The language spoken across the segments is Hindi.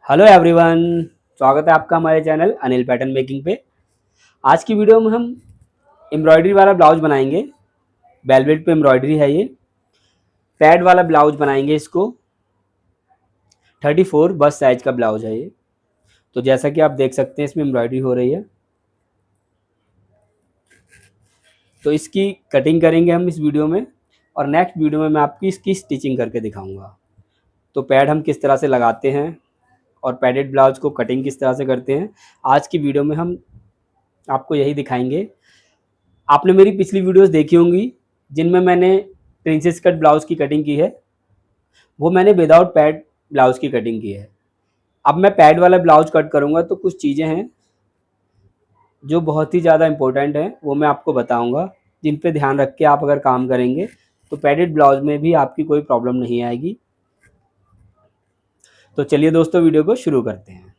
हेलो एवरीवन, स्वागत है आपका हमारे चैनल अनिल पैटर्न मेकिंग पे। आज की वीडियो में हम एम्ब्रॉयडरी वाला ब्लाउज बनाएंगे। वेलवेट पे एम्ब्रॉयडरी है ये। पैड वाला ब्लाउज बनाएंगे इसको। 34 बस साइज का ब्लाउज है ये। तो जैसा कि आप देख सकते हैं इसमें एम्ब्रॉयडरी हो रही है। तो इसकी कटिंग करेंगे हम इस वीडियो में, और नेक्स्ट वीडियो में मैं आपकी इसकी स्टिचिंग करके दिखाऊँगा। तो पैड हम किस तरह से लगाते हैं और पैडेड ब्लाउज को कटिंग किस तरह से करते हैं, आज की वीडियो में हम आपको यही दिखाएंगे। आपने मेरी पिछली वीडियोस देखी होंगी जिनमें मैंने प्रिंसेस कट ब्लाउज़ की कटिंग की है, वो मैंने विदाउट पैड ब्लाउज़ की कटिंग की है। अब मैं पैड वाला ब्लाउज़ कट करूँगा तो कुछ चीज़ें हैं जो बहुत ही ज़्यादा इम्पोर्टेंट हैं, वो मैं आपको बताऊँगा, जिन पे ध्यान रख के आप अगर काम करेंगे तो पैडेड ब्लाउज़ में भी आपकी कोई प्रॉब्लम नहीं आएगी। तो चलिए दोस्तों, वीडियो को शुरू करते हैं।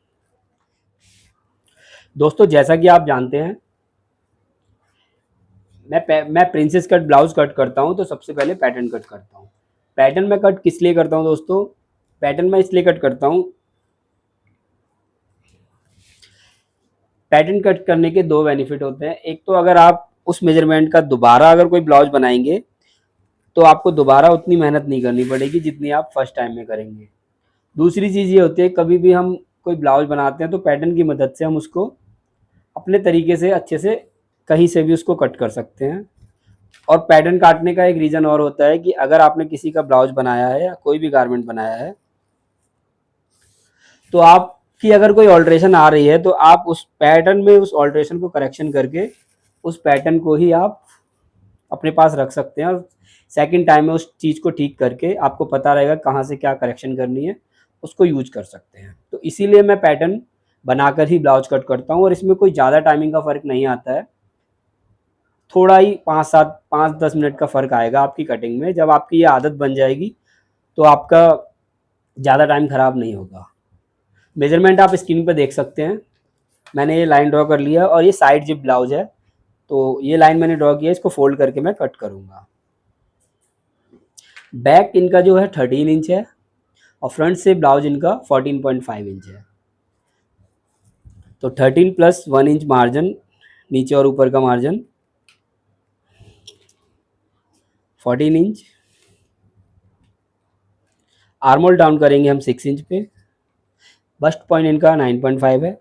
दोस्तों, जैसा कि आप जानते हैं मैं प्रिंसेस कट ब्लाउज कट करता हूं, तो सबसे पहले पैटर्न कट करता हूं। पैटर्न में कट किस लिए करता हूं दोस्तों? पैटर्न में इसलिए कट करता हूं, पैटर्न कट करने के दो बेनिफिट होते हैं। एक तो अगर आप उस मेजरमेंट का दोबारा अगर कोई ब्लाउज बनाएंगे तो आपको दोबारा उतनी मेहनत नहीं करनी पड़ेगी जितनी आप फर्स्ट टाइम में करेंगे। दूसरी चीज़ ये होती है, कभी भी हम कोई ब्लाउज बनाते हैं तो पैटर्न की मदद से हम उसको अपने तरीके से अच्छे से कहीं से भी उसको कट कर सकते हैं। और पैटर्न काटने का एक रीज़न और होता है कि अगर आपने किसी का ब्लाउज बनाया है या कोई भी गारमेंट बनाया है, तो आपकी अगर कोई ऑल्ट्रेशन आ रही है तो आप उस पैटर्न में उस ऑल्ट्रेशन को करेक्शन करके उस पैटर्न को ही आप अपने पास रख सकते हैं, और सेकंड टाइम में उस चीज़ को ठीक करके आपको पता रहेगा कहाँ से क्या करेक्शन करनी है, उसको यूज कर सकते हैं। तो इसीलिए मैं पैटर्न बनाकर ही ब्लाउज कट करता हूँ, और इसमें कोई ज़्यादा टाइमिंग का फ़र्क नहीं आता है। थोड़ा ही 5-10 मिनट का फ़र्क आएगा आपकी कटिंग में। जब आपकी ये आदत बन जाएगी तो आपका ज़्यादा टाइम ख़राब नहीं होगा। मेजरमेंट आप स्क्रीन पे देख सकते हैं। मैंने ये लाइन ड्रॉ कर लिया, और ये साइड जिप ब्लाउज है, तो ये लाइन मैंने ड्रॉ किया, इसको फोल्ड करके मैं कट करूँगा। बैक इनका जो है 13 इंच है, और फ्रंट से ब्लाउज इनका 14.5 इंच है। तो 13 प्लस 1 इंच मार्जिन, नीचे और ऊपर का मार्जिन 14 इंच। आर्मोल डाउन करेंगे हम 6 इंच पे। बस्ट पॉइंट इनका 9.5 है,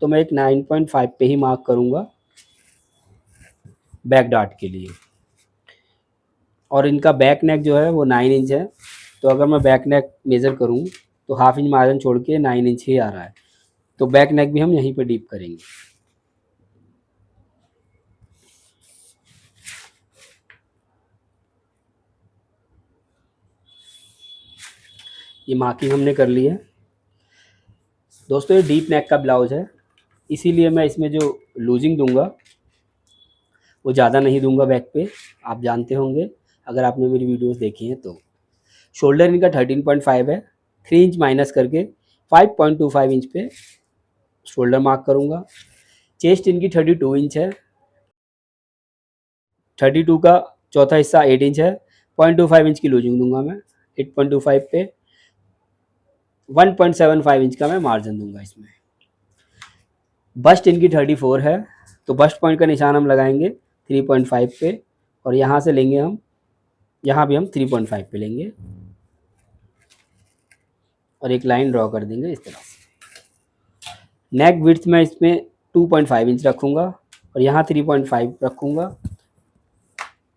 तो मैं एक 9.5 पे ही मार्क करूँगा बैक डार्ट के लिए। और इनका बैक नेक जो है वो 9 इंच है, तो अगर मैं बैक नेक मेज़र करूँ तो हाफ इंच मार्जिन छोड़ के 9 इंच ही आ रहा है। तो बैक नेक भी हम यहीं पे डीप करेंगे। ये मार्किंग हमने कर ली है। दोस्तों, ये डीप नेक का ब्लाउज है, इसीलिए मैं इसमें जो लूजिंग दूंगा वो ज़्यादा नहीं दूंगा बैक पे। आप जानते होंगे अगर आपने मेरी वीडियोस देखी हैं तो। शोल्डर इनका 13.5 है, 3 इंच माइनस करके 5.25 इंच पे शोल्डर मार्क करूँगा। चेस्ट इनकी 32 इंच है, 32 का चौथा हिस्सा 8 इंच है, 0.25 इंच की लूजिंग दूंगा मैं। 8.25 पे 1.75 इंच का मैं मार्जिन दूंगा इसमें। बस्ट इनकी 34 है, तो बस्ट पॉइंट का निशान हम लगाएंगे 3.5 पे, और यहाँ से लेंगे हम, यहाँ भी हम 3.5 पे लेंगे, और एक लाइन ड्रॉ कर देंगे इस तरह से। नेक विड्थ में इसमें 2.5 इंच रखूँगा, और यहाँ 3.5 रखूँगा।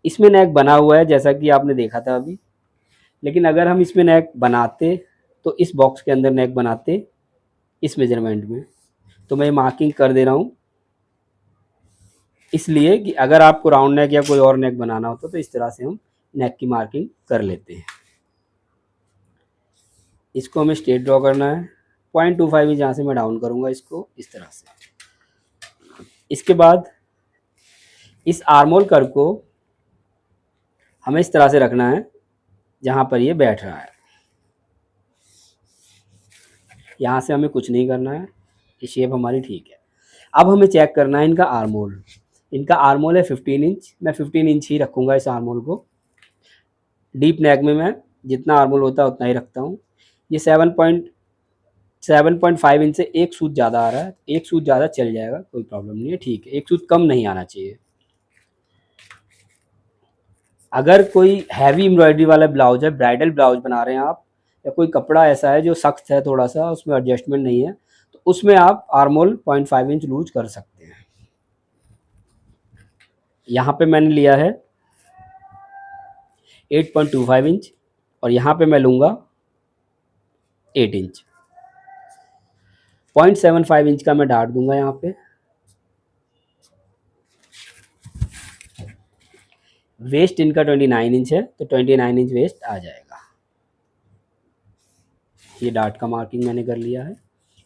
इसमें नेक बना हुआ है जैसा कि आपने देखा था अभी, लेकिन अगर हम इसमें नेक बनाते तो इस बॉक्स के अंदर नेक बनाते इस मेजरमेंट में, तो मैं मार्किंग कर दे रहा हूँ इसलिए कि अगर आपको राउंड नेक या कोई और नेक बनाना होता तो इस तरह से हम नेक की मार्किंग कर लेते हैं। इसको हमें स्ट्रेट ड्रॉ करना है। 0.25 इंच यहाँ से मैं डाउन करूँगा इसको इस तरह से। इसके बाद इस आर्मोल कर्व को हमें इस तरह से रखना है जहाँ पर ये बैठ रहा है। यहाँ से हमें कुछ नहीं करना है, ये शेप हमारी ठीक है। अब हमें चेक करना है इनका आर्मोल। इनका आर्मोल है 15 इंच, मैं 15 इंच ही रखूँगा इस आर्मोल को। डीप नेक में मैं जितना आर्मोल होता है उतना ही रखता हूँ। ये 7.5 इंच से एक सूत ज़्यादा आ रहा है, एक सूत ज़्यादा चल जाएगा, कोई प्रॉब्लम नहीं है, ठीक है। एक सूत कम नहीं आना चाहिए। अगर कोई हैवी एम्ब्रॉयडरी वाला ब्लाउज है, ब्राइडल ब्लाउज बना रहे हैं आप, या कोई कपड़ा ऐसा है जो सख्त है थोड़ा सा, उसमें एडजस्टमेंट नहीं है, तो उसमें आप आर्मोल 0.5 इंच लूज कर सकते हैं। यहाँ पे मैंने लिया है 8.25 इंच और यहाँ पे मैं लूँगा 8 इंच। 0.75 इंच का मैं डाट दूंगा यहाँ पे। वेस्ट इनका 29 इंच है, तो 29 इंच वेस्ट आ जाएगा। ये डाट का मार्किंग मैंने कर लिया है।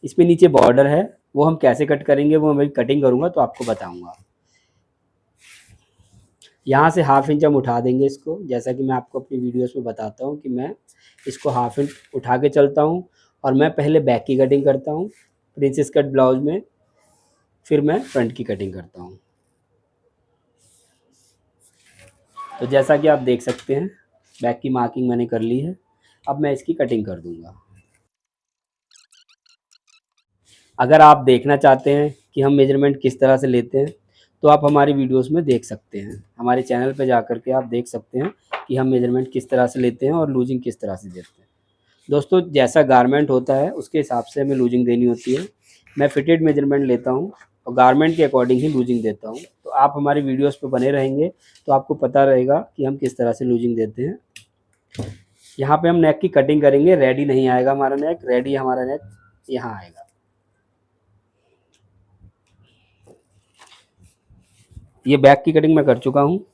इसमें नीचे बॉर्डर है, वो हम कैसे कट करेंगे वो मैं कटिंग करूँगा तो आपको बताऊँगा। यहाँ से हाफ इंच हम उठा देंगे इसको, जैसा कि मैं आपको अपनी वीडियोस में बताता हूँ कि मैं इसको हाफ इंच उठा के चलता हूँ, और मैं पहले बैक की कटिंग करता हूँ प्रिंसेस कट ब्लाउज में, फिर मैं फ्रंट की कटिंग करता हूँ। तो जैसा कि आप देख सकते हैं बैक की मार्किंग मैंने कर ली है। अब मैं इसकी कटिंग कर दूंगा। अगर आप देखना चाहते हैं कि हम मेजरमेंट किस तरह से लेते हैं, तो आप हमारी वीडियोस में देख सकते हैं। हमारे चैनल पर जा कर के आप देख सकते हैं कि हम मेजरमेंट किस तरह से लेते हैं और लूजिंग किस तरह से देते हैं। दोस्तों, जैसा गारमेंट होता है उसके हिसाब से हमें लूजिंग देनी होती है। मैं फिटेड मेजरमेंट लेता हूँ और गारमेंट के अकॉर्डिंग ही लूजिंग देता हूँ। तो आप हमारी वीडियोस पे बने रहेंगे तो आपको पता रहेगा कि हम किस तरह से लूजिंग देते हैं। यहाँ पे हम नेक की कटिंग करेंगे, रेडी नहीं आएगा हमारा नेक, रेडी हमारा नेक यहाँ आएगा। ये बैक की कटिंग मैं कर चुका हूँ।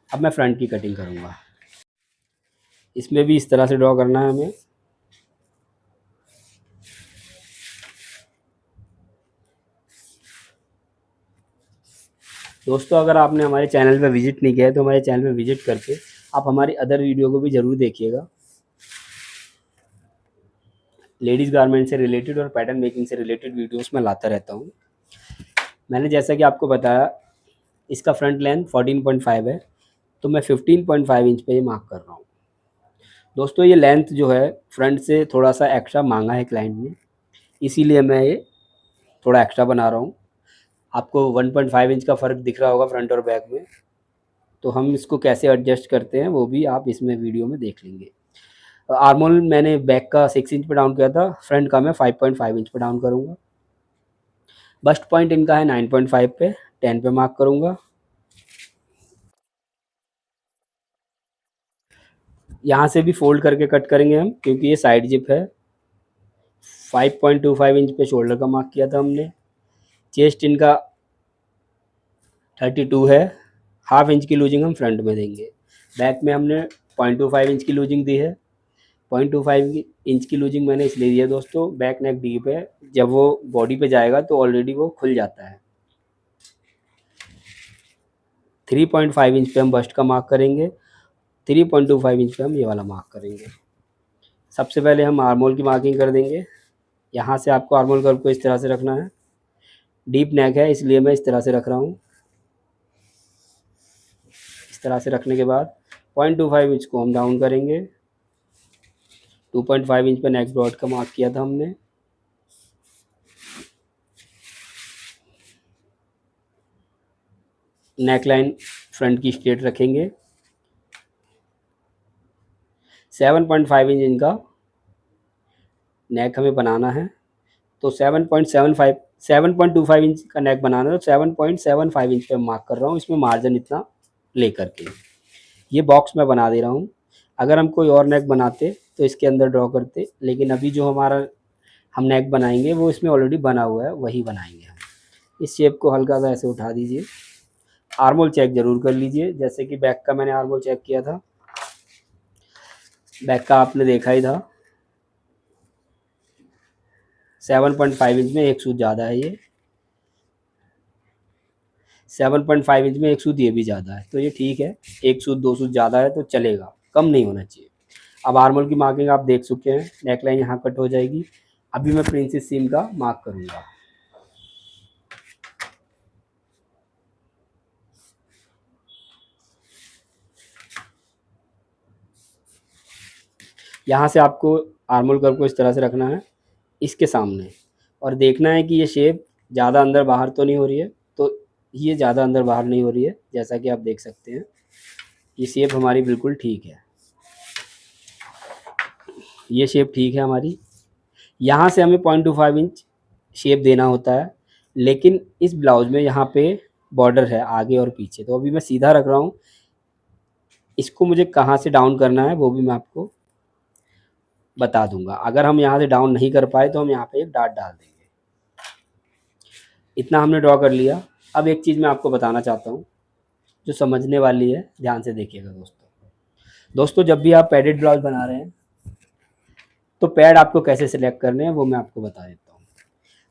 अब मैं फ्रंट की कटिंग करूँगा। इसमें भी इस तरह से ड्रॉ करना है हमें। दोस्तों, अगर आपने हमारे चैनल पे विज़िट नहीं किया है तो हमारे चैनल पे विज़िट करके आप हमारी अदर वीडियो को भी ज़रूर देखिएगा। लेडीज़ गारमेंट से रिलेटेड और पैटर्न मेकिंग से रिलेटेड वीडियोस मैं लाता रहता हूँ। मैंने जैसा कि आपको बताया, इसका फ्रंट लेंथ 14.5 है, तो मैं 15.5 इंच पे ये मार्क कर रहा हूँ। दोस्तों, ये लेंथ जो है फ्रंट से थोड़ा सा एक्स्ट्रा मांगा है क्लाइंट ने, इसीलिए मैं ये थोड़ा एक्स्ट्रा बना रहा हूँ। आपको 1.5 इंच का फ़र्क दिख रहा होगा फ्रंट और बैक में, तो हम इसको कैसे एडजस्ट करते हैं वो भी आप इसमें वीडियो में देख लेंगे। आर्मोल मैंने बैक का 6 इंच पे डाउन किया था, फ्रंट का मैं 5.5 इंच पे डाउन करूँगा। बस्ट पॉइंट इनका है 9.5 पे, 10 पे मार्क करूँगा। यहाँ से भी फोल्ड करके कट करेंगे हम, क्योंकि ये साइड जिप है। 5.25 इंच पे शोल्डर का मार्क किया था हमने। चेस्ट इनका 32 है, हाफ इंच की लूजिंग हम फ्रंट में देंगे। बैक में हमने 0.25 इंच की लूजिंग दी है। 0.25 इंच की लूजिंग मैंने इसलिए दी है दोस्तों, बैक नेक डीप है, जब वो बॉडी पे जाएगा तो ऑलरेडी वो खुल जाता है। 3.5 इंच पे हम बस्ट का मार्क करेंगे, 3.25 इंच पे हम ये वाला मार्क करेंगे। सबसे पहले हम आर्मोल की मार्किंग कर देंगे। यहाँ से आपको आर्मोल कर्व को इस तरह से रखना है। डीप नेक है इसलिए मैं इस तरह से रख रहा हूँ। इस तरह से रखने के बाद 0.25 इंच को हम डाउन करेंगे। 2.5 इंच पे नेक ब्रॉड का मार्क किया था हमने। नेक लाइन फ्रंट की स्ट्रेट रखेंगे। 7.5 इंच इनका नेक हमें बनाना है, तो 7.25 इंच का नेक बनाना है, तो 7.75 इंच पे मार्क कर रहा हूँ, इसमें मार्जिन इतना लेकर के ये बॉक्स मैं बना दे रहा हूँ। अगर हम कोई और नेक बनाते तो इसके अंदर ड्रॉ करते, लेकिन अभी जो हमारा हम नेक बनाएंगे वो इसमें ऑलरेडी बना हुआ है, वही बनाएंगे हम। इस शेप को हल्का सा ऐसे उठा दीजिए। आर्मोल चेक ज़रूर कर लीजिए, जैसे कि बैक का मैंने आर्मोल चेक किया था, बैक का आपने देखा ही था। 7.5 इंच में एक सूत ज़्यादा है, ये 7.5 इंच में एक सूत ये भी ज़्यादा है, तो ये ठीक है। एक सूत दो सूत ज़्यादा है तो चलेगा, कम नहीं होना चाहिए। अब आर्मोल की मार्किंग आप देख चुके हैं, नेकलाइन यहाँ कट हो जाएगी। अभी मैं प्रिंसेस सीम का मार्क करूँगा। यहाँ से आपको आर्मोल कर्व को इस तरह से रखना है। इसके सामने, और देखना है कि ये शेप ज़्यादा अंदर बाहर तो नहीं हो रही है। तो ये ज़्यादा अंदर बाहर नहीं हो रही है, जैसा कि आप देख सकते हैं ये शेप हमारी बिल्कुल ठीक है, ये शेप ठीक है हमारी। यहाँ से हमें 0.25 इंच शेप देना होता है, लेकिन इस ब्लाउज़ में यहाँ पे बॉर्डर है आगे और पीछे, तो अभी मैं सीधा रख रहा हूँ। इसको मुझे कहाँ से डाउन करना है वो भी मैं आपको बता दूंगा। अगर हम यहाँ से डाउन नहीं कर पाए तो हम यहाँ पे एक डॉट डाल देंगे। इतना हमने ड्रॉ कर लिया। अब एक चीज़ मैं आपको बताना चाहता हूँ जो समझने वाली है, ध्यान से देखिएगा दोस्तों। जब भी आप पैडेड ब्लाउज बना रहे हैं तो पैड आपको कैसे सिलेक्ट करने हैं वो मैं आपको बता देता हूँ।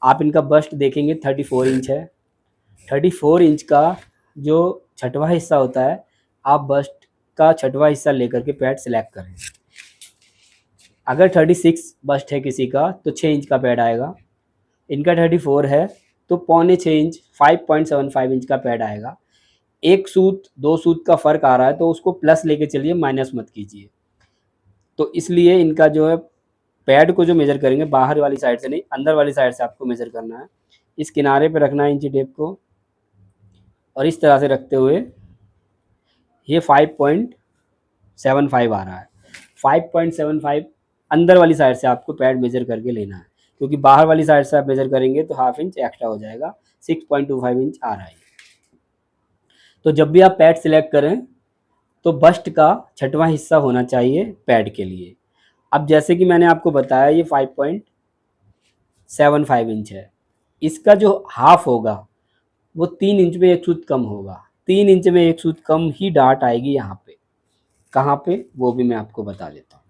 आप इनका बस्ट देखेंगे 34 इंच है। 34 इंच का जो छठवां हिस्सा होता है, आप बस्ट का छठवां हिस्सा लेकर के पैड सिलेक्ट करें। अगर 36 बस्ट है किसी का तो 6 इंच का पैड आएगा। इनका 34 है तो 6.25 इंच 5.75 इंच का पैड आएगा। एक सूत दो सूत का फ़र्क आ रहा है तो उसको प्लस लेके चलिए, माइनस मत कीजिए। तो इसलिए इनका जो है पैड को जो मेज़र करेंगे बाहर वाली साइड से नहीं, अंदर वाली साइड से आपको मेज़र करना है। इस किनारे पे रखना है इंची टेप को, और इस तरह से रखते हुए ये 5.75 आ रहा है। 5.75 अंदर वाली साइड से आपको पैड मेज़र करके लेना है, क्योंकि बाहर वाली साइड से आप मेज़र करेंगे तो हाफ इंच एक्स्ट्रा हो जाएगा। 6.25 इंच आ रहा है। तो जब भी आप पैड सिलेक्ट करें तो बस्ट का छठवां हिस्सा होना चाहिए पैड के लिए। अब जैसे कि मैंने आपको बताया ये 5.75 इंच है, इसका जो हाफ होगा वो 3 इंच में एक सूत कम होगा। 3 इंच में एक सूत कम ही डाट आएगी यहाँ पे। कहाँ पे वो भी मैं आपको बता देता हूँ।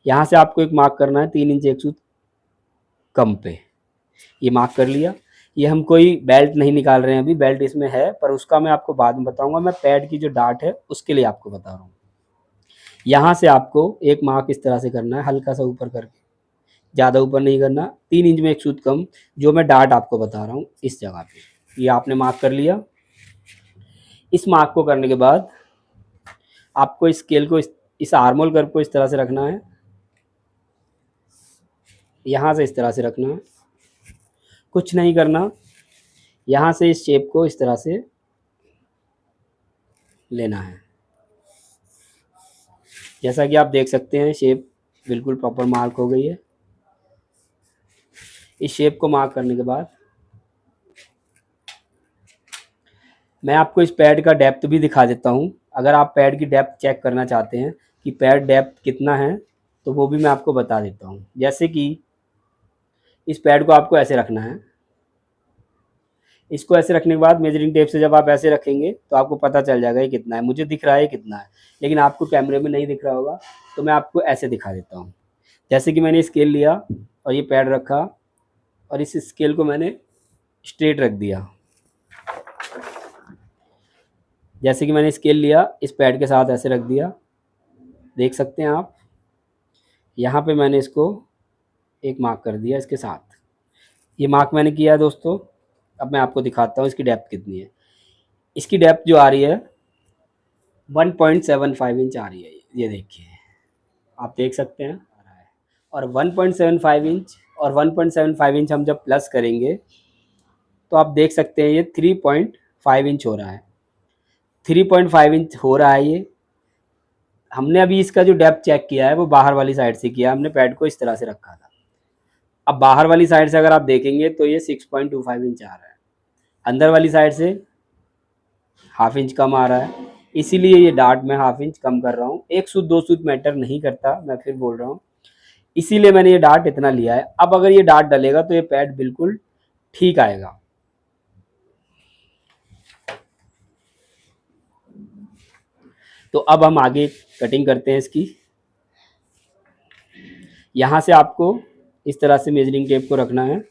यहाँ से आपको एक मार्क करना है 3 इंच एक सूत कम पे, ये मार्क कर लिया। ये हम कोई बेल्ट नहीं निकाल रहे हैं अभी, बेल्ट इसमें है पर उसका मैं आपको बाद में बताऊंगा। मैं पैड की जो डाट है उसके लिए आपको बता रहा हूँ। यहाँ से आपको एक मार्क इस तरह से करना है, हल्का सा ऊपर करके, ज़्यादा ऊपर नहीं करना। 3 इंच में एक सूत कम, जो मैं डाट आपको बता रहा हूँ इस जगह पे, ये आपने मार्क कर लिया। इस मार्क को करने के बाद आपको स्केल को इस आर्मोल कर्व को इस तरह से रखना है, यहाँ से इस तरह से रखना है, कुछ नहीं करना। यहाँ से इस शेप को इस तरह से लेना है। जैसा कि आप देख सकते हैं शेप बिल्कुल प्रॉपर मार्क हो गई है। इस शेप को मार्क करने के बाद मैं आपको इस पैड का डेप्थ भी दिखा देता हूँ। अगर आप पैड की डेप्थ चेक करना चाहते हैं कि पैड डेप्थ कितना है तो वो भी मैं आपको बता देता हूँ। जैसे कि इस पैड को आपको ऐसे रखना है, इसको ऐसे रखने के बाद मेजरिंग टेप से जब आप ऐसे रखेंगे तो आपको पता चल जाएगा ये कितना है। मुझे दिख रहा है कितना है, लेकिन आपको कैमरे में नहीं दिख रहा होगा, तो मैं आपको ऐसे दिखा देता हूँ। जैसे कि मैंने स्केल लिया और ये पैड रखा और इस स्केल को मैंने स्ट्रेट रख दिया। जैसे कि मैंने स्केल लिया इस पैड के साथ ऐसे रख दिया, देख सकते हैं आप। यहाँ पे मैंने इसको एक मार्क कर दिया इसके साथ। ये मार्क मैंने किया है दोस्तों। अब मैं आपको दिखाता हूँ इसकी डेप्थ कितनी है। इसकी डेप्थ जो आ रही है 1.75 इंच आ रही है। ये देखिए, आप देख सकते हैं आ रहा है। और 1.75 इंच और 1.75 इंच हम जब प्लस करेंगे तो आप देख सकते हैं ये 3.5 इंच हो रहा है। 3.5 इंच हो रहा है ये। हमने अभी इसका जो डेप्थ चेक किया है वो बाहर वाली साइड से किया, हमने पैड को इस तरह से रखा था। अब बाहर वाली साइड से अगर आप देखेंगे तो ये 6.25 इंच आ रहा है, अंदर वाली साइड से हाफ इंच कम आ रहा है। इसीलिए ये डाट मैं हाफ इंच कम कर रहा हूँ। एक सूत दो सूत मैटर नहीं करता, मैं फिर बोल रहा हूँ, इसीलिए मैंने ये डाट इतना लिया है। अब अगर ये डाट डलेगा तो ये पैड बिल्कुल ठीक आएगा। तो अब हम आगे कटिंग करते हैं इसकी। यहाँ से आपको इस तरह से मेजरिंग टेप को रखना है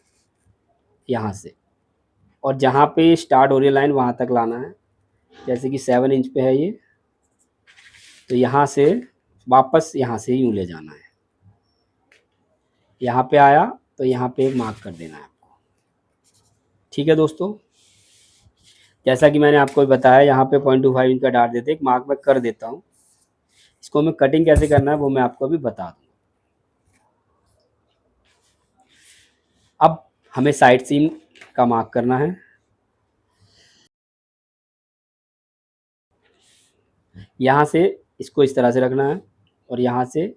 यहाँ से, और जहाँ पे स्टार्ट हो रही है लाइन वहाँ तक लाना है। जैसे कि 7 इंच पे है ये, तो यहाँ से वापस यहाँ से यूँ ले जाना है। यहाँ पे आया तो यहाँ पे एक मार्क कर देना है आपको। ठीक है दोस्तों, जैसा कि मैंने आपको बताया यहाँ पे 0.25 इंच का डाट देते एक मार्क मैं कर देता हूँ। इसको मैं कटिंग कैसे करना है वो मैं आपको अभी बता दूँ। हमें साइड सीम का मार्क करना है। यहाँ से इसको इस तरह से रखना है और यहाँ से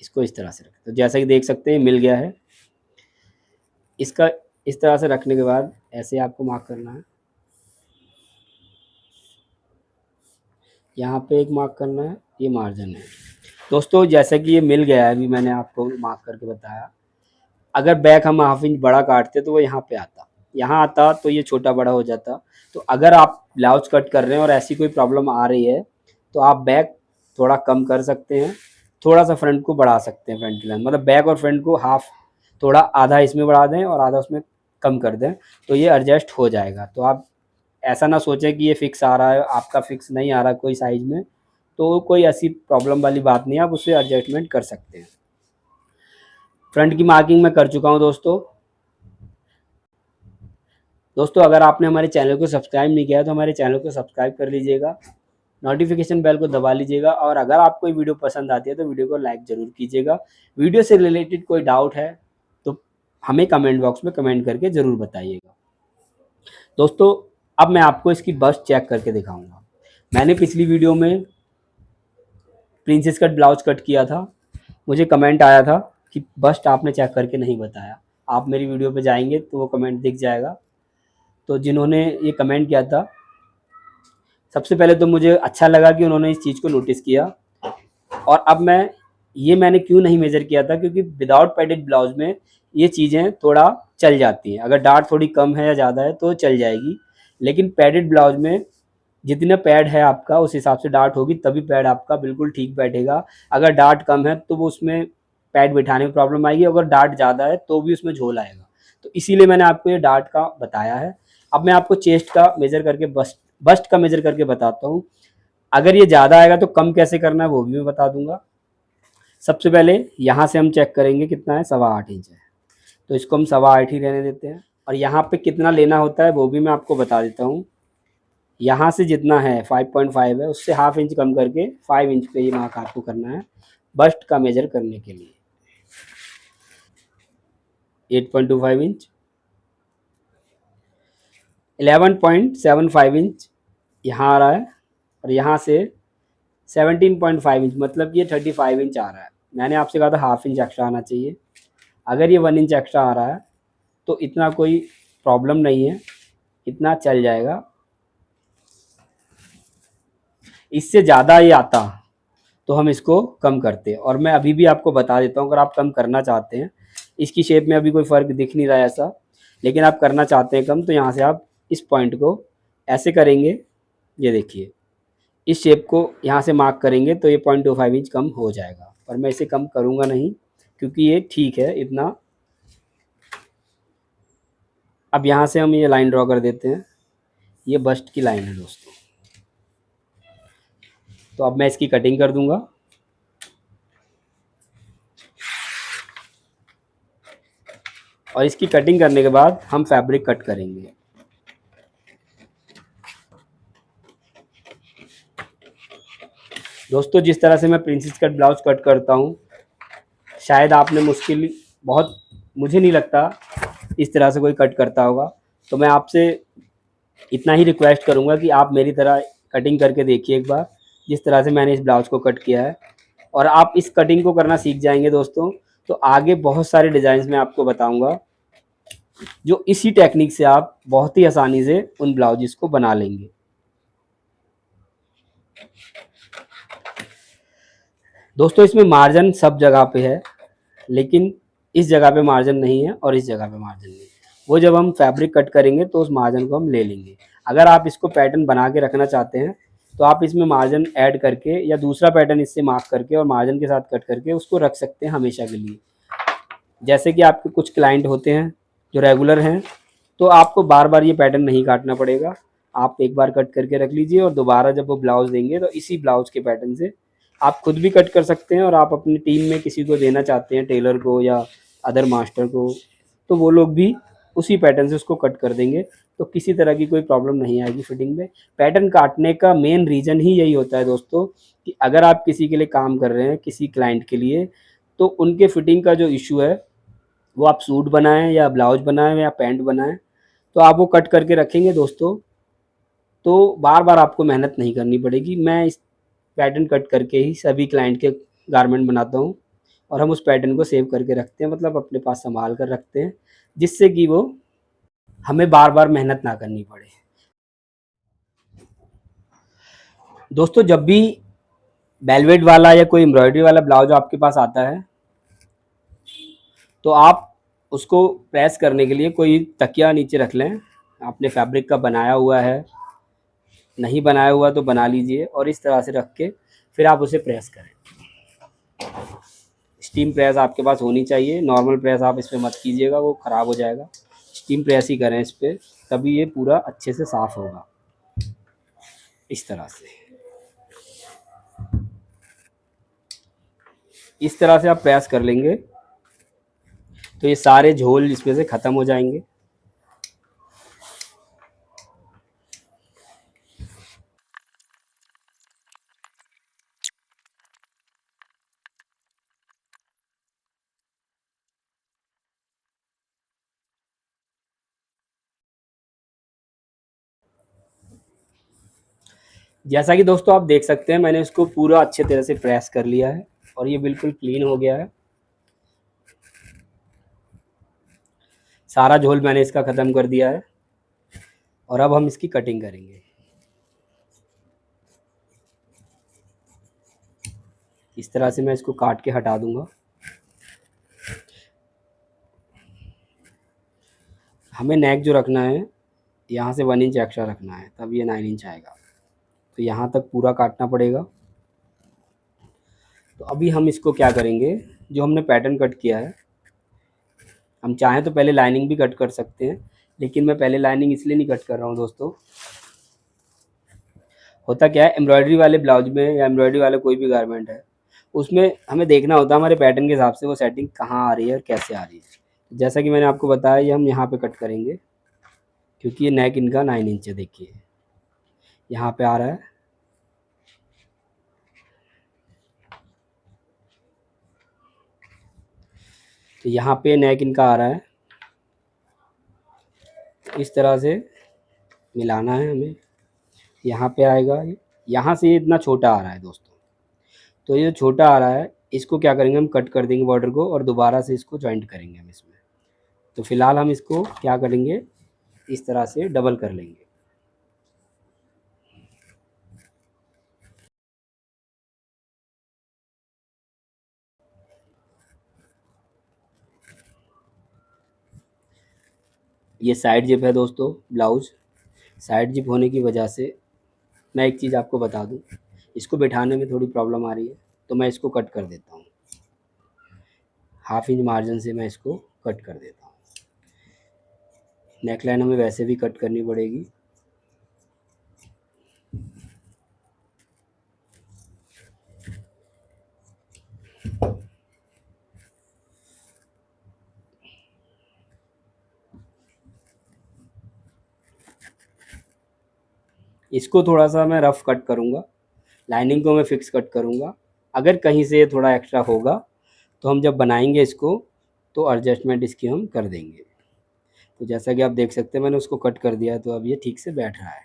इसको इस तरह से रखना है। तो जैसा कि देख सकते हैं मिल गया है। इसका इस तरह से रखने के बाद ऐसे आपको मार्क करना है। यहाँ पे एक मार्क करना है, ये मार्जिन है। दोस्तों जैसा कि ये मिल गया है, अभी मैंने आपको मार्क करके बताया। अगर बैक हम हाफ इंच बड़ा काटते तो वो यहाँ पे आता, यहाँ आता तो ये छोटा बड़ा हो जाता। तो अगर आप ब्लाउज कट कर रहे हैं और ऐसी कोई प्रॉब्लम आ रही है तो आप बैक थोड़ा कम कर सकते हैं, थोड़ा सा फ्रंट को बढ़ा सकते हैं। फ्रंट की लेंथ मतलब बैक और फ्रंट को हाफ, थोड़ा आधा इसमें बढ़ा दें और आधा उसमें कम कर दें, तो ये एडजस्ट हो जाएगा। तो आप ऐसा ना सोचें कि ये फिक्स आ रहा है, आपका फिक्स नहीं आ रहा कोई साइज़ में, तो कोई ऐसी प्रॉब्लम वाली बात नहीं है, आप उससे एडजस्टमेंट कर सकते हैं। फ्रंट की मार्किंग मैं कर चुका हूँ दोस्तों अगर आपने हमारे चैनल को सब्सक्राइब नहीं किया है तो हमारे चैनल को सब्सक्राइब कर लीजिएगा, नोटिफिकेशन बेल को दबा लीजिएगा, और अगर आपको ये वीडियो पसंद आती है तो वीडियो को लाइक ज़रूर कीजिएगा। वीडियो से रिलेटेड कोई डाउट है तो हमें कमेंट बॉक्स में कमेंट करके ज़रूर बताइएगा। दोस्तों अब मैं आपको इसकी बस्ट चेक करके दिखाऊंगा। मैंने पिछली वीडियो में प्रिंसेस कट ब्लाउज कट किया था, मुझे कमेंट आया था कि बस्ट आपने चेक करके नहीं बताया। आप मेरी वीडियो पे जाएंगे तो वो कमेंट दिख जाएगा। तो जिन्होंने ये कमेंट किया था, सबसे पहले तो मुझे अच्छा लगा कि उन्होंने इस चीज़ को नोटिस किया। और अब मैंने क्यों नहीं मेज़र किया था, क्योंकि विदाउट पैडेड ब्लाउज में ये चीज़ें थोड़ा चल जाती हैं। अगर डार्ट थोड़ी कम है या ज़्यादा है तो चल जाएगी, लेकिन पैडेड ब्लाउज में जितना पैड है आपका उस हिसाब से डार्ट होगी, तभी पैड आपका बिल्कुल ठीक बैठेगा। अगर डार्ट कम है तो वो उसमें पैड बिठाने में प्रॉब्लम आएगी, अगर डार्ट ज़्यादा है तो भी उसमें झोल आएगा। तो इसीलिए मैंने आपको ये डार्ट का बताया है। अब मैं आपको चेस्ट का मेज़र करके बस्ट का मेज़र करके बताता हूँ। अगर ये ज़्यादा आएगा तो कम कैसे करना है वो भी मैं बता दूंगा। सबसे पहले यहाँ से हम चेक करेंगे कितना है, 8.25 इंच है, तो इसको हम 8.25 ही रहने देते हैं। और यहाँ पे कितना लेना होता है वो भी मैं आपको बता देता हूँ। यहाँ से जितना है 5.5 है, उससे हाफ इंच कम करके 5 इंच पे ये मार्क आपको करना है बस्ट का मेजर करने के लिए। 8.25 इंच, 11.75 इंच यहाँ आ रहा है, और यहाँ से 17.5 इंच, मतलब ये 35 इंच आ रहा है। मैंने आपसे कहा था हाफ इंच एक्स्ट्रा आना चाहिए। अगर ये 1 इंच एक्स्ट्रा आ रहा है तो इतना कोई प्रॉब्लम नहीं है, इतना चल जाएगा। इससे ज़्यादा ये आता तो हम इसको कम करते हैं, और मैं अभी भी आपको बता देता हूँ। अगर आप कम करना चाहते हैं, इसकी शेप में अभी कोई फ़र्क दिख नहीं रहा है ऐसा, लेकिन आप करना चाहते हैं कम, तो यहाँ से आप इस पॉइंट को ऐसे करेंगे, ये देखिए इस शेप को यहाँ से मार्क करेंगे तो ये 0.25 इंच कम हो जाएगा। और मैं इसे कम करूँगा नहीं क्योंकि ये ठीक है इतना। अब यहाँ से हम ये लाइन ड्रॉ कर देते हैं, ये बस्ट की लाइन है दोस्तों। तो अब मैं इसकी कटिंग कर दूंगा। और इसकी कटिंग करने के बाद हम फैब्रिक कट करेंगे। दोस्तों जिस तरह से मैं प्रिंसेस कट ब्लाउज कट करता हूँ, शायद आपने बहुत, मुझे नहीं लगता इस तरह से कोई कट करता होगा। तो मैं आपसे इतना ही रिक्वेस्ट करूँगा कि आप मेरी तरह कटिंग करके देखिए एक बार, जिस तरह से मैंने इस ब्लाउज को कट किया है। और आप इस कटिंग को करना सीख जाएंगे दोस्तों, तो आगे बहुत सारे डिज़ाइन मैं आपको बताऊँगा जो इसी टेक्निक से आप बहुत ही आसानी से उन ब्लाउजेस को बना लेंगे। दोस्तों इसमें मार्जिन सब जगह पे है, लेकिन इस जगह पे मार्जिन नहीं है और इस जगह पे मार्जिन नहीं है। वो जब हम फैब्रिक कट करेंगे तो उस मार्जिन को हम ले लेंगे। अगर आप इसको पैटर्न बना के रखना चाहते हैं तो आप इसमें मार्जिन ऐड करके या दूसरा पैटर्न इससे मार्क करके और मार्जिन के साथ कट करके उसको रख सकते हैं हमेशा के लिए। जैसे कि आपके कुछ क्लाइंट होते हैं जो रेगुलर हैं, तो आपको बार बार ये पैटर्न नहीं काटना पड़ेगा। आप एक बार कट करके रख लीजिए और दोबारा जब वो ब्लाउज़ देंगे तो इसी ब्लाउज़ के पैटर्न से आप खुद भी कट कर सकते हैं, और आप अपनी टीम में किसी को देना चाहते हैं, टेलर को या अदर मास्टर को, तो वो लोग भी उसी पैटर्न से उसको कट कर देंगे। तो किसी तरह की कोई प्रॉब्लम नहीं आएगी फिटिंग में। पैटर्न काटने का मेन रीज़न ही यही होता है दोस्तों कि अगर आप किसी के लिए काम कर रहे हैं, किसी क्लाइंट के लिए, तो उनके फिटिंग का जो इशू है वो आप सूट बनाएं या ब्लाउज बनाएं या पैंट बनाएं, तो आप वो कट करके रखेंगे दोस्तों, तो बार बार आपको मेहनत नहीं करनी पड़ेगी। मैं इस पैटर्न कट करके ही सभी क्लाइंट के गारमेंट बनाता हूँ, और हम उस पैटर्न को सेव करके रखते हैं, मतलब अपने पास संभाल कर रखते हैं, जिससे कि वो हमें बार बार मेहनत ना करनी पड़े। दोस्तों जब भी वेलवेट वाला या कोई एम्ब्रॉयडरी वाला ब्लाउज आपके पास आता है, तो आप उसको प्रेस करने के लिए कोई तकिया नीचे रख लें। आपने फैब्रिक का बनाया हुआ है, नहीं बनाया हुआ तो बना लीजिए, और इस तरह से रख के फिर आप उसे प्रेस करें। स्टीम प्रेस आपके पास होनी चाहिए, नॉर्मल प्रेस आप इस पर मत कीजिएगा, वो ख़राब हो जाएगा। स्टीम प्रेस ही करें इस पर, तभी ये पूरा अच्छे से साफ़ होगा। इस तरह से, इस तरह से आप प्रेस कर लेंगे तो ये सारे झोल इसमें से ख़त्म हो जाएंगे। जैसा कि दोस्तों आप देख सकते हैं, मैंने इसको पूरा अच्छे तरह से प्रेस कर लिया है और ये बिल्कुल क्लीन हो गया है। सारा झोल मैंने इसका ख़त्म कर दिया है, और अब हम इसकी कटिंग करेंगे। इस तरह से मैं इसको काट के हटा दूंगा। हमें नेक जो रखना है, यहाँ से 1 इंच एक्स्ट्रा रखना है, तब ये 9 इंच आएगा, तो यहाँ तक पूरा काटना पड़ेगा। तो अभी हम इसको क्या करेंगे, जो हमने पैटर्न कट किया है, हम चाहें तो पहले लाइनिंग भी कट कर सकते हैं, लेकिन मैं पहले लाइनिंग इसलिए नहीं कट कर रहा हूँ दोस्तों। होता क्या है, एम्ब्रॉयडरी वाले ब्लाउज में या एम्ब्रॉयडरी वाला कोई भी गारमेंट है, उसमें हमें देखना होता है हमारे पैटर्न के हिसाब से वो सेटिंग कहाँ आ रही है और कैसे आ रही है। जैसा कि मैंने आपको बताया, ये हम यहाँ पे कट करेंगे, क्योंकि ये नेक इनका 9 इंच है। देखिए यहाँ पे आ रहा है, तो यहाँ पे नेक इनका आ रहा है। इस तरह से मिलाना है हमें, यहाँ पे आएगा, यहाँ से ये इतना छोटा आ रहा है दोस्तों, तो ये छोटा आ रहा है, इसको क्या करेंगे, हम कट कर देंगे बॉर्डर को, और दोबारा से इसको जॉइंट करेंगे हम इसमें। तो फिलहाल हम इसको क्या करेंगे, इस तरह से डबल कर लेंगे। ये साइड जिप है दोस्तों, ब्लाउज साइड जिप होने की वजह से मैं एक चीज़ आपको बता दूं, इसको बिठाने में थोड़ी प्रॉब्लम आ रही है, तो मैं इसको कट कर देता हूँ। 1/2 इंच मार्जिन से मैं इसको कट कर देता हूँ। नेकलाइन हमें वैसे भी कट करनी पड़ेगी। इसको थोड़ा सा मैं रफ़ कट करूँगा, लाइनिंग को मैं फ़िक्स कट करूँगा। अगर कहीं से थोड़ा एक्स्ट्रा होगा तो हम जब बनाएंगे इसको, तो एडजस्टमेंट इसकी हम कर देंगे। तो जैसा कि आप देख सकते हैं, मैंने उसको कट कर दिया है, तो अब ये ठीक से बैठ रहा है।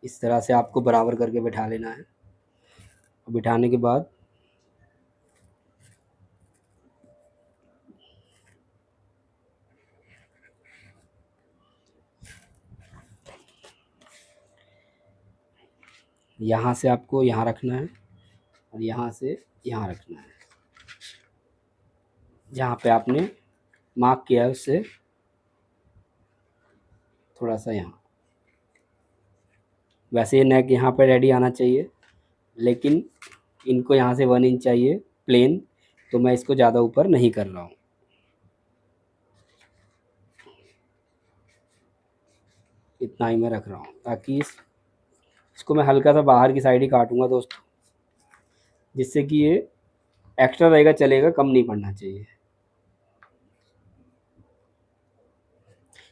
इस तरह से आपको बराबर करके बैठा लेना है। बिठाने के बाद यहाँ से आपको यहाँ रखना है, और यहाँ से यहाँ रखना है। जहाँ पे आपने मार्क किया है उससे थोड़ा सा यहाँ। वैसे ये नेक यहाँ पे रेडी आना चाहिए, लेकिन इनको यहाँ से 1 इंच चाहिए प्लेन, तो मैं इसको ज़्यादा ऊपर नहीं कर रहा हूँ। इतना ही मैं रख रहा हूँ, ताकि इसको मैं हल्का सा बाहर की साइड ही काटूँगा दोस्तों, जिससे कि ये एक्स्ट्रा रहेगा, चलेगा, कम नहीं पड़ना चाहिए।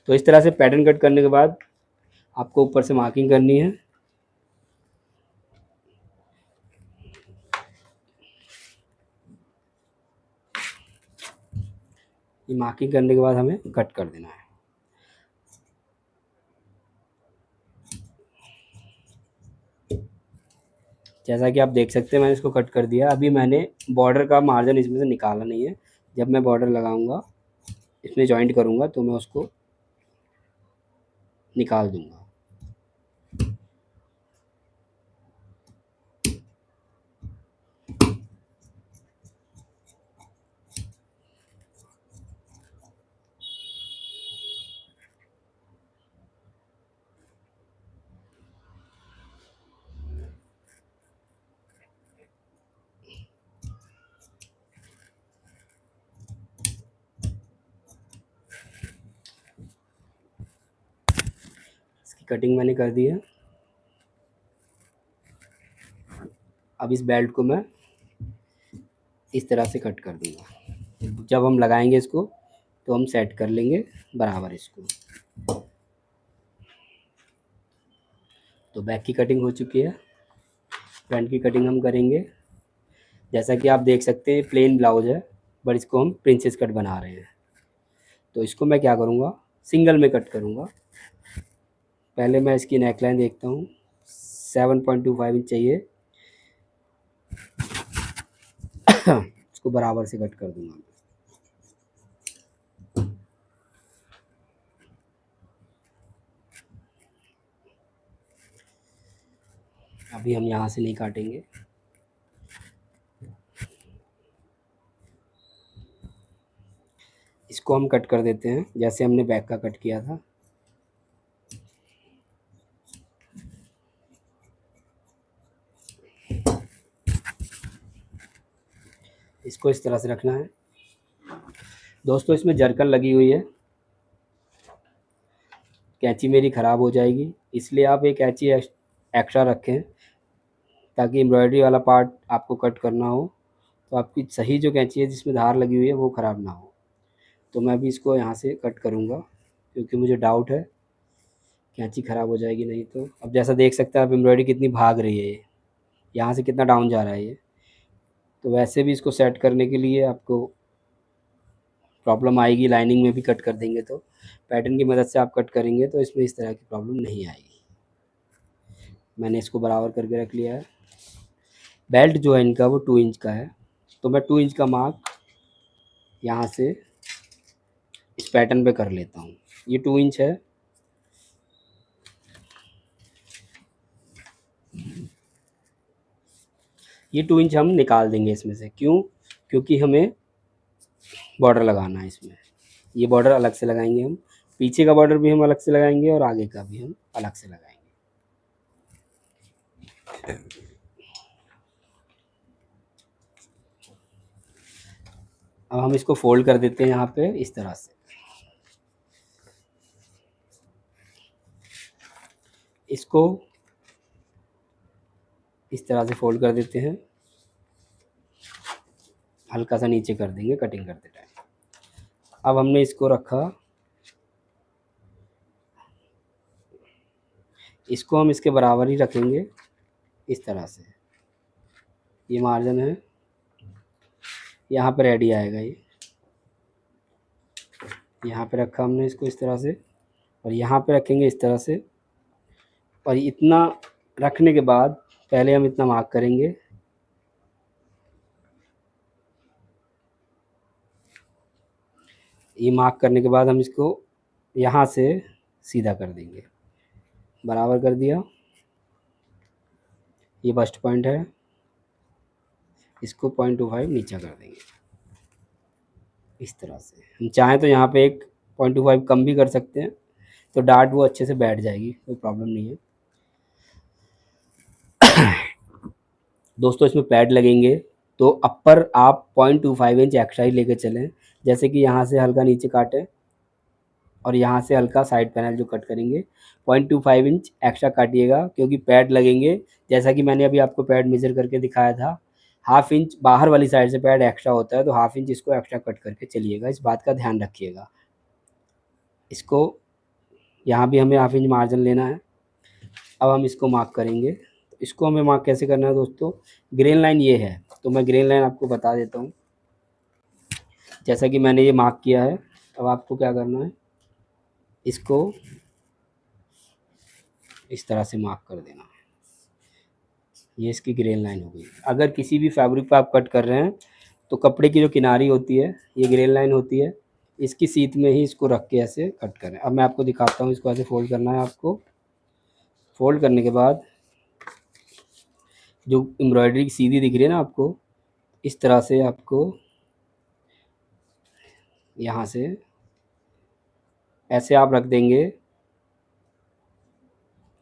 तो इस तरह से पैटर्न कट करने के बाद आपको ऊपर से मार्किंग करनी है। ये मार्किंग करने के बाद हमें कट कर देना है। जैसा कि आप देख सकते हैं मैंने इसको कट कर दिया। अभी मैंने बॉर्डर का मार्जिन इसमें से निकाला नहीं है। जब मैं बॉर्डर लगाऊंगा, इसमें जॉइंट करूंगा, तो मैं उसको निकाल दूंगा। इसकी कटिंग मैंने कर दी है। अब इस बेल्ट को मैं इस तरह से कट कर दूंगा। जब हम लगाएंगे इसको तो हम सेट कर लेंगे बराबर इसको। तो बैक की कटिंग हो चुकी है, फ्रंट की कटिंग हम करेंगे। जैसा कि आप देख सकते हैं प्लेन ब्लाउज है, बट इसको हम प्रिंसेस कट बना रहे हैं। तो इसको मैं क्या करूँगा, सिंगल में कट करूँगा। पहले मैं इसकी नेकलाइन देखता हूँ, 7.25 इंच चाहिए। इसको बराबर से कट कर दूंगा। अभी हम यहाँ से नहीं काटेंगे। इसको हम कट कर देते हैं जैसे हमने बैक का कट किया था। इसको इस तरह से रखना है। दोस्तों इसमें जरकन लगी हुई है, कैंची मेरी ख़राब हो जाएगी, इसलिए आप एक कैंची एक्स्ट्रा रखें ताकि एम्ब्रॉयडरी वाला पार्ट आपको कट करना हो तो आपकी सही जो कैंची है जिसमें धार लगी हुई है वो ख़राब ना हो। तो मैं भी इसको यहाँ से कट करूँगा क्योंकि मुझे डाउट है कैंची ख़राब हो जाएगी नहीं तो। अब जैसा देख सकते हैं आप एम्ब्रॉयडरी कितनी भाग रही है, ये यहाँ से कितना डाउन जा रहा है ये। तो वैसे भी इसको सेट करने के लिए आपको प्रॉब्लम आएगी, लाइनिंग में भी कट कर देंगे तो पैटर्न की मदद से आप कट करेंगे तो इसमें इस तरह की प्रॉब्लम नहीं आएगी। मैंने इसको बराबर करके रख लिया है। बेल्ट जो है इनका वो 2 इंच का है, तो मैं 2 इंच का मार्क यहाँ से इस पैटर्न पे कर लेता हूँ। ये 2 इंच है। ये 2 इंच हम निकाल देंगे इसमें से, क्यों? क्योंकि हमें बॉर्डर लगाना है इसमें। ये बॉर्डर अलग से लगाएंगे हम, पीछे का बॉर्डर भी हम अलग से लगाएंगे और आगे का भी हम अलग से लगाएंगे। अब हम इसको फोल्ड कर देते हैं यहाँ पे इस तरह से। इसको इस तरह से फोल्ड कर देते हैं, हल्का सा नीचे कर देंगे कटिंग करते टाइम। अब हमने इसको रखा, इसको हम इसके बराबर ही रखेंगे इस तरह से। ये मार्जिन है, यहाँ पर रेडी आएगा ये। यहाँ पे रखा हमने इसको इस तरह से और यहाँ पे रखेंगे इस तरह से। और इतना रखने के बाद पहले हम इतना मार्क करेंगे, ये मार्क करने के बाद हम इसको यहाँ से सीधा कर देंगे, बराबर कर दिया। ये बस्ट पॉइंट है, इसको 0.25 नीचा कर देंगे इस तरह से। हम चाहें तो यहाँ पे एक 0.25 कम भी कर सकते हैं, तो डार्ट वो अच्छे से बैठ जाएगी, कोई प्रॉब्लम नहीं है। दोस्तों इसमें पैड लगेंगे तो अपर आप 0.25 इंच एक्स्ट्रा ही लेके चलें। जैसे कि यहाँ से हल्का नीचे काटें और यहाँ से हल्का साइड पैनल जो कट करेंगे 0.25 इंच एक्स्ट्रा काटिएगा, क्योंकि पैड लगेंगे। जैसा कि मैंने अभी आपको पैड मेज़र करके दिखाया था, हाफ इंच बाहर वाली साइड से पैड एक्स्ट्रा होता है, तो हाफ इंच इसको एक्स्ट्रा कट करके चलिएगा, इस बात का ध्यान रखिएगा। इसको यहाँ भी हमें हाफ इंच मार्जिन लेना है। अब हम इसको मार्क करेंगे। तो इसको हमें मार्क कैसे करना है दोस्तों, ग्रेन लाइन ये है, तो मैं ग्रेन लाइन आपको बता देता हूँ। जैसा कि मैंने ये मार्क किया है, अब आपको क्या करना है, इसको इस तरह से मार्क कर देना है। ये इसकी ग्रेन लाइन हो गई। अगर किसी भी फैब्रिक पे आप कट कर रहे हैं तो कपड़े की जो किनारी होती है, ये ग्रेन लाइन होती है, इसकी सीध में ही इसको रख के ऐसे कट करें। अब मैं आपको दिखाता हूँ, इसको ऐसे फोल्ड करना है आपको। फोल्ड करने के बाद जो एम्ब्रॉयडरी सीधी दिख रही है ना आपको, इस तरह से आपको यहाँ से ऐसे आप रख देंगे।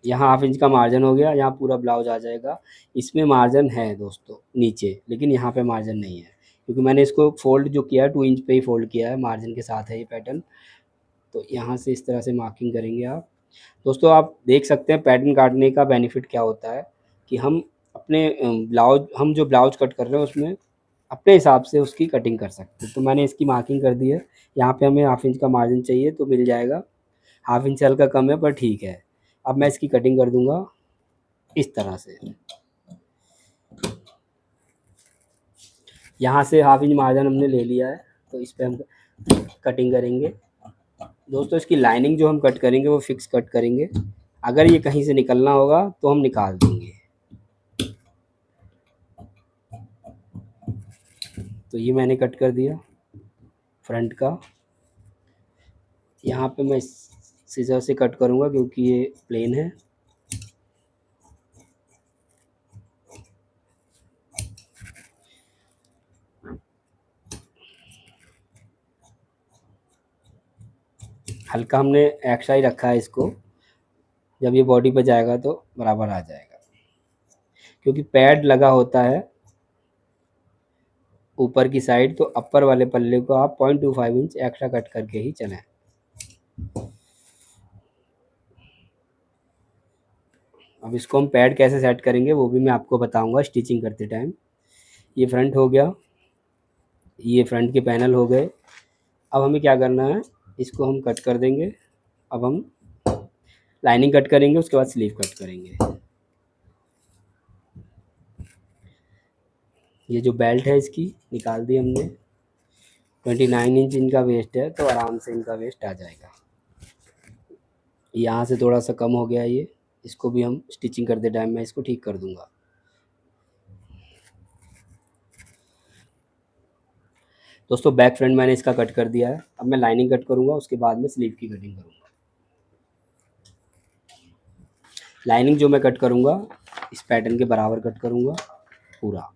यहाँ हाफ इंच का मार्जिन हो गया, यहाँ पूरा ब्लाउज आ जाएगा। इसमें मार्जिन है दोस्तों नीचे, लेकिन यहाँ पे मार्जिन नहीं है, क्योंकि मैंने इसको फोल्ड जो किया है 2 इंच पे ही फोल्ड किया है, मार्जिन के साथ है ये पैटर्न। तो यहाँ से इस तरह से मार्किंग करेंगे आप। दोस्तों आप देख सकते हैं पैटर्न काटने का बेनिफिट क्या होता है, कि हम अपने हम जो ब्लाउज कट कर रहे हैं उसमें अपने हिसाब से उसकी कटिंग कर सकते हैं। तो मैंने इसकी मार्किंग कर दी है। यहाँ पे हमें हाफ इंच का मार्जिन चाहिए तो मिल जाएगा, हाफ इंच हल्का कम है पर ठीक है। अब मैं इसकी कटिंग कर दूंगा इस तरह से। यहाँ से हाफ इंच मार्जिन हमने ले लिया है, तो इस पे हम कटिंग करेंगे। दोस्तों इसकी लाइनिंग जो हम कट करेंगे वो फिक्स कट करेंगे, अगर ये कहीं से निकलना होगा तो हम निकाल देंगे। तो ये मैंने कट कर दिया फ्रंट का। यहाँ पे मैं सीजर से कट करूँगा क्योंकि ये प्लेन है। हल्का हमने एक्स्ट्रा ही रखा है इसको, जब ये बॉडी पे जाएगा तो बराबर आ जाएगा, क्योंकि पैड लगा होता है ऊपर की साइड। तो अपर वाले पल्ले को आप 0.25 इंच एक्स्ट्रा कट करके ही चलें। अब इसको हम पैड कैसे सेट करेंगे वो भी मैं आपको बताऊंगा स्टिचिंग करते टाइम। ये फ्रंट हो गया, ये फ्रंट के पैनल हो गए। अब हमें क्या करना है, इसको हम कट कर देंगे। अब हम लाइनिंग कट करेंगे, उसके बाद स्लीव कट करेंगे। ये जो बेल्ट है इसकी निकाल दी हमने। 29 इंच इनका वेस्ट है, तो आराम से इनका वेस्ट आ जाएगा। यहाँ से थोड़ा सा कम हो गया ये, इसको भी हम स्टिचिंग करते टाइम मैं इसको ठीक कर दूंगा। दोस्तों बैक फ्रंट मैंने इसका कट कर दिया है। अब मैं लाइनिंग कट करूँगा, उसके बाद में स्लीव की कटिंग करूँगा। लाइनिंग जो मैं कट करूँगा इस पैटर्न के बराबर कट करूँगा पूरा।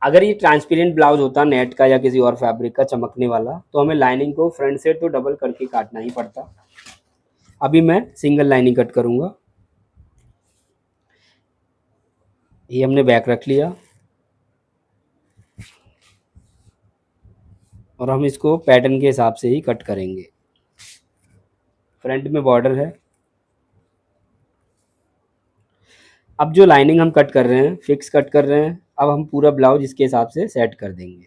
अगर ये ट्रांसपेरेंट ब्लाउज होता नेट का या किसी और फैब्रिक का चमकने वाला, तो हमें लाइनिंग को फ्रंट से तो डबल करके काटना ही पड़ता। अभी मैं सिंगल लाइनिंग कट करूँगा। ये हमने बैक रख लिया और हम इसको पैटर्न के हिसाब से ही कट करेंगे। फ्रंट में बॉर्डर है। अब जो लाइनिंग हम कट कर रहे हैं फिक्स कट कर रहे हैं, अब हम पूरा ब्लाउज इसके हिसाब से सेट कर देंगे।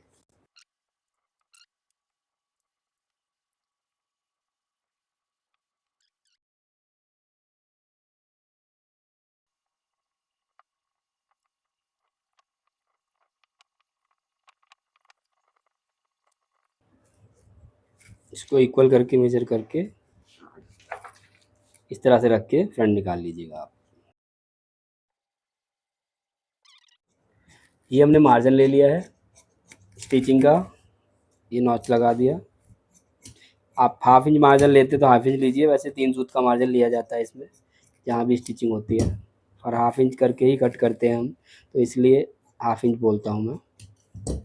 इसको इक्वल करके मेजर करके इस तरह से रख के फ्रंट निकाल लीजिएगा आप। ये हमने मार्जिन ले लिया है स्टिचिंग का, ये नॉच लगा दिया। आप हाफ इंच मार्जिन लेते तो हाफ इंच लीजिए, वैसे 3 सूत का मार्जिन लिया जाता है इसमें जहाँ भी स्टिचिंग होती है, और हाफ इंच करके ही कट करते हैं हम, तो इसलिए हाफ इंच बोलता हूँ मैं।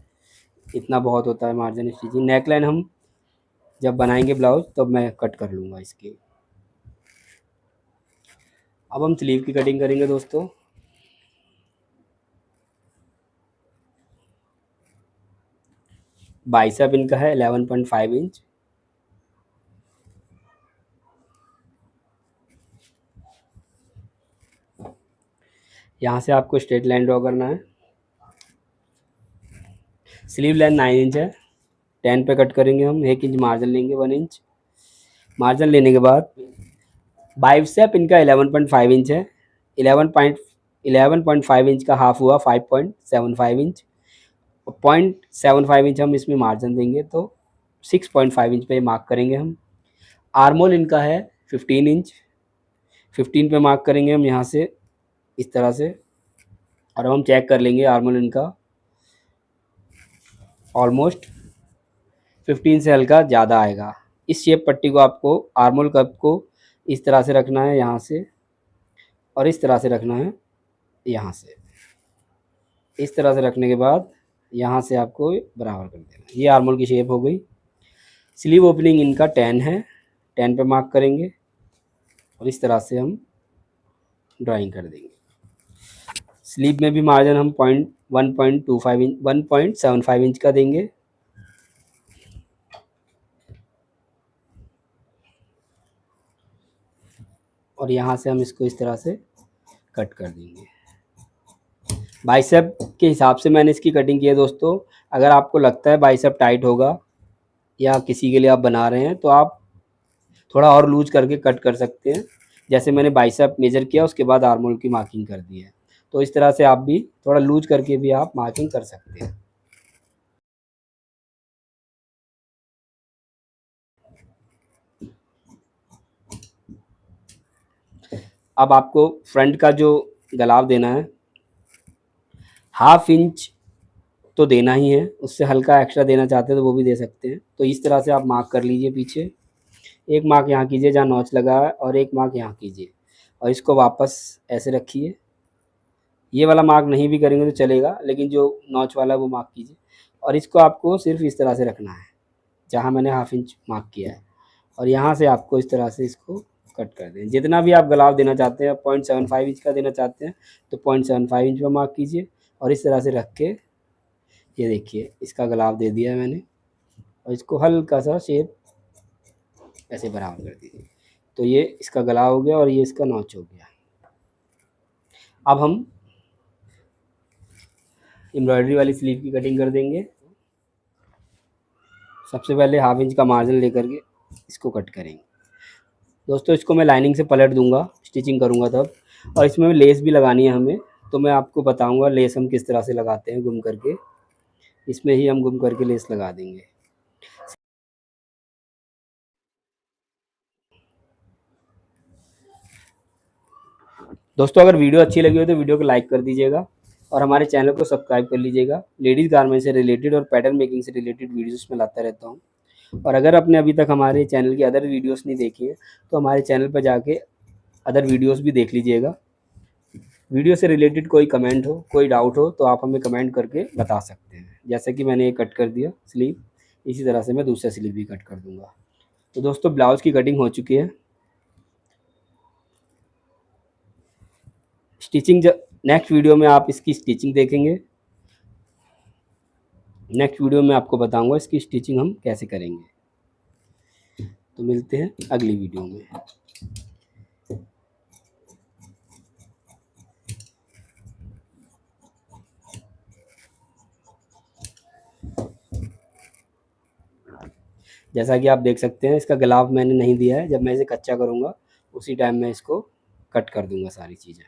इतना बहुत होता है मार्जिन स्टिचिंग। नेकलाइन हम जब बनाएंगे ब्लाउज तब मैं कट कर लूँगा इसकी। अब हम स्लीव की कटिंग करेंगे दोस्तों। बाइसेप इनका है 11.5 इंच। यहाँ से आपको स्ट्रेट लाइन ड्रॉ करना है। स्लीव लेंथ 9 इंच है, 10 पे कट करेंगे हम। 1 इंच मार्जिन लेंगे, 1 इंच मार्जिन लेने के बाद बाइसेप इनका 11.5 इंच है। 11.5 इंच का हाफ हुआ 5.75 इंच। 0.75 इंच हम इसमें मार्जिन देंगे तो 6.5 इंच पे मार्क करेंगे हम। आर्मोल इनका है 15 इंच, 15 पे मार्क करेंगे हम यहाँ से इस तरह से। और अब हम चेक कर लेंगे आर्मोल इनका ऑलमोस्ट 15 से हल्का ज़्यादा आएगा। इस शेप पट्टी को आपको आर्मोल कप को इस तरह से रखना है यहाँ से, और इस तरह से रखना है यहाँ से। इस तरह से रखने के बाद यहाँ से आपको बराबर कर देना। ये आर्मोल की शेप हो गई। स्लीव ओपनिंग इनका 10 है, 10 पे मार्क करेंगे और इस तरह से हम ड्राइंग कर देंगे। स्लीव में भी मार्जिन हम 1.25 इंच 1.75 इंच का देंगे। और यहाँ से हम इसको इस तरह से कट कर देंगे। बाइसेप के हिसाब से मैंने इसकी कटिंग की है दोस्तों। अगर आपको लगता है बाइसेप टाइट होगा या किसी के लिए आप बना रहे हैं तो आप थोड़ा और लूज करके कट कर सकते हैं। जैसे मैंने बाइसेप मेजर किया उसके बाद आर्मोल की मार्किंग कर दी है, तो इस तरह से आप भी थोड़ा लूज करके भी आप मार्किंग कर सकते हैं। अब आपको फ्रंट का जो गलाव देना है 1/2 इंच तो देना ही है, उससे हल्का एक्स्ट्रा देना चाहते हैं तो वो भी दे सकते हैं। तो इस तरह से आप मार्क कर लीजिए। पीछे एक मार्क यहाँ कीजिए जहाँ नॉच लगा है और एक मार्क यहाँ कीजिए और इसको वापस ऐसे रखिए। ये वाला मार्क नहीं भी करेंगे तो चलेगा, लेकिन जो नॉच वाला है वो मार्क कीजिए। और इसको आपको सिर्फ इस तरह से रखना है जहाँ मैंने 1/2 इंच मार्क किया है, और यहाँ से आपको इस तरह से इसको कट कर दें। जितना भी आप गलाव देना चाहते हैं, 0.75 इंच का देना चाहते हैं तो 0.75 इंच में मार्क कीजिए और इस तरह से रख के ये देखिए इसका गलाव दे दिया है मैंने। और इसको हल्का सा शेप ऐसे बराबर कर दीजिए। तो ये इसका गला हो गया और ये इसका नॉच हो गया। अब हम एम्ब्रॉयडरी वाली स्लीव की कटिंग कर देंगे। सबसे पहले 1/2 इंच का मार्जिन लेकर के इसको कट करेंगे दोस्तों। इसको मैं लाइनिंग से पलट दूंगा, स्टिचिंग करूंगा तब। और इसमें लेस भी लगानी है हमें, तो मैं आपको बताऊंगा लेस हम किस तरह से लगाते हैं। गुम करके इसमें ही हम गुम करके लेस लगा देंगे। दोस्तों अगर वीडियो अच्छी लगी हो तो वीडियो को लाइक कर दीजिएगा और हमारे चैनल को सब्सक्राइब कर लीजिएगा। लेडीज़ गारमेंट से रिलेटेड और पैटर्न मेकिंग से रिलेटेड वीडियोस में लाता रहता हूँ। और अगर आपने अभी तक हमारे चैनल की अदर वीडियोस नहीं देखी है तो हमारे चैनल पर जाके अदर वीडियोस भी देख लीजिएगा। वीडियो से रिलेटेड कोई कमेंट हो, कोई डाउट हो तो आप हमें कमेंट करके बता सकते हैं। जैसे कि मैंने ये कट कर दिया स्लीव, इसी तरह से मैं दूसरा स्लीव भी कट कर दूँगा। तो दोस्तों ब्लाउज़ की कटिंग हो चुकी है। स्टिचिंग नेक्स्ट वीडियो में आप इसकी स्टिचिंग देखेंगे। नेक्स्ट वीडियो में आपको बताऊंगा इसकी स्टिचिंग हम कैसे करेंगे। तो मिलते हैं अगली वीडियो में। जैसा कि आप देख सकते हैं इसका गलाव मैंने नहीं दिया है। जब मैं इसे कच्चा करूँगा उसी टाइम मैं इसको कट कर दूँगा सारी चीज़ें।